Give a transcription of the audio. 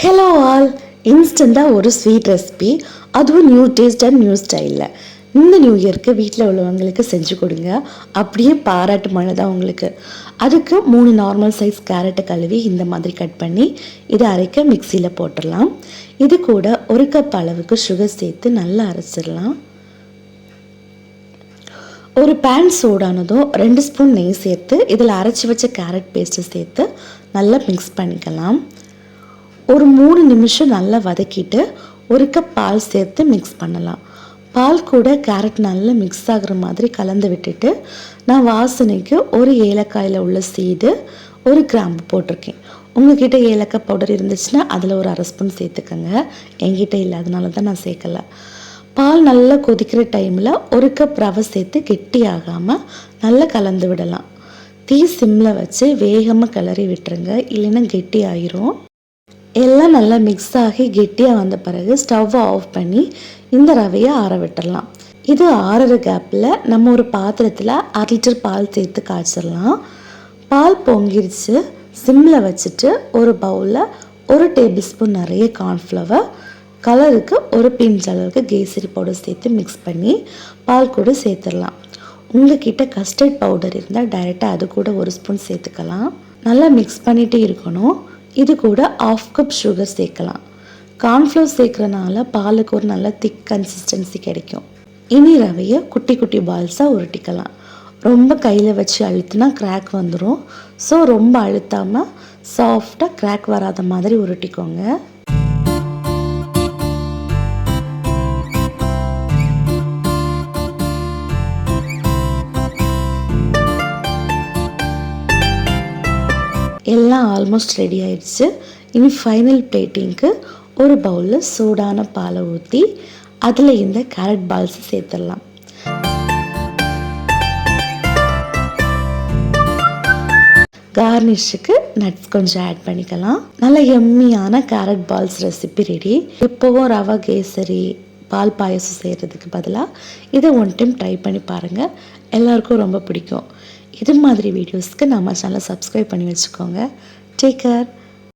Hello all, இன்ஸ்டண்ட்டாக ஒரு sweet recipe, அதுவும் நியூ டேஸ்ட் அண்ட் நியூ ஸ்டைலில் இந்த நியூ இயர்க்கு வீட்டில் உள்ளவங்களுக்கு செஞ்சு கொடுங்க. அப்படியே பாராட்டு மழை தான் உங்களுக்கு. அதுக்கு 3 நார்மல் சைஸ் கேரட்டை கழுவி இந்த மாதிரி கட் பண்ணி இதை அரைக்க மிக்சியில் போட்டுடலாம். இது கூட 1 கப் அளவுக்கு சுகர் சேர்த்து நல்லா அரைச்சிடலாம். ஒரு பேன் சூடானதும் 2 ஸ்பூன் நெய் சேர்த்து இதில் அரைச்சி வச்ச கேரட் பேஸ்ட்டை சேர்த்து நல்லா மிக்ஸ் பண்ணிக்கலாம். ஒரு 3 நிமிஷம் நல்லா வதக்கிட்டு 1 கப் பால் சேர்த்து மிக்ஸ் பண்ணலாம். பால் கூட கேரட் நல்லா மிக்ஸ் ஆகிற மாதிரி கலந்து விட்டுட்டு நான் வாசனைக்கு ஒரு ஏலக்காயில் உள்ள சீடு 1 கிராம்பு போட்டிருக்கேன். உங்ககிட்ட ஏலக்காய் பவுடர் இருந்துச்சுன்னா அதில் ஒரு 1/2 ஸ்பூன் சேர்த்துக்கங்க. என்கிட்ட இல்லாதனால தான் நான் சேர்க்கலை. பால் நல்லா கொதிக்கிற டைமில் 1 கப் ரவை சேர்த்து கெட்டி ஆகாமல் நல்லா கலந்து விடலாம். தீ சிம்மில் வச்சு வேகமாக கிளறி விட்டுருங்க, இல்லைன்னா கெட்டி ஆயிரும். எல்லாம் நல்லா மிக்ஸ் ஆகி கெட்டியாக வந்த பிறகு ஸ்டவ்வை ஆஃப் பண்ணி இந்த ரவையை ஆற விட்டுடலாம். இது ஆறுற கேப்பில் நம்ம ஒரு பாத்திரத்தில் 1/2 லிட்டர் பால் சேர்த்து காய்ச்சிடலாம். பால் பொங்கிருச்சு. சிம்மில் வச்சுட்டு ஒரு பவுலில் 1 டேபிள் ஸ்பூன் நிறைய கார்ன்ஃப்ளவர், கலருக்கு ஒரு பிஞ்ச் அளவுக்கு கேசரி பவுடர் சேர்த்து மிக்ஸ் பண்ணி பால் கூட சேர்த்துடலாம். உங்ககிட்ட கஸ்டர்ட் பவுடர் இருந்தால் டைரெக்டாக அது கூட 1 ஸ்பூன் சேர்த்துக்கலாம். நல்லா மிக்ஸ் பண்ணிகிட்டே இருக்கணும். இது கூட 1/2 கப் சுகர் சேர்க்கலாம். கார்ன்ஃப்ளவர் சேர்க்குறனால பாலுக்கு ஒரு நல்ல திக் கன்சிஸ்டன்சி கிடைக்கும். இனி ரவையை குட்டி குட்டி பால்ஸாக உருட்டிக்கலாம். ரொம்ப கையில் வச்சு அழுத்தினா கிராக் வந்துடும். ஸோ ரொம்ப அழுத்தாமல் சாஃப்டாக கிராக் வராத மாதிரி உருட்டிக்கோங்க. எல்லாம் ஆல்மோஸ்ட் ரெடி ஆயிடுச்சு. இனி ஃபைனல் பிளேட்டிங்க்கு ஒரு பவுலில் சூடான பாலை ஊற்றி அதில் இந்த கேரட் பால்ஸ் சேர்த்துடலாம். கார்னிஷுக்கு நட்ஸ் கொஞ்சம் ஆட் பண்ணிக்கலாம். நல்ல எம்மியான கேரட் பால்ஸ் ரெசிபி ரெடி. எப்போவும் ரவா கேசரி பால் பாயசம் செய்கிறதுக்கு பதிலாக இதை 1 டைம் ட்ரை பண்ணி பாருங்கள். எல்லாருக்கும் ரொம்ப பிடிக்கும். இது மாதிரி வீடியோஸ்க்கு நம்ம சேனலை சப்ஸ்கிரைப் பண்ணி வச்சுக்கோங்க. Take care.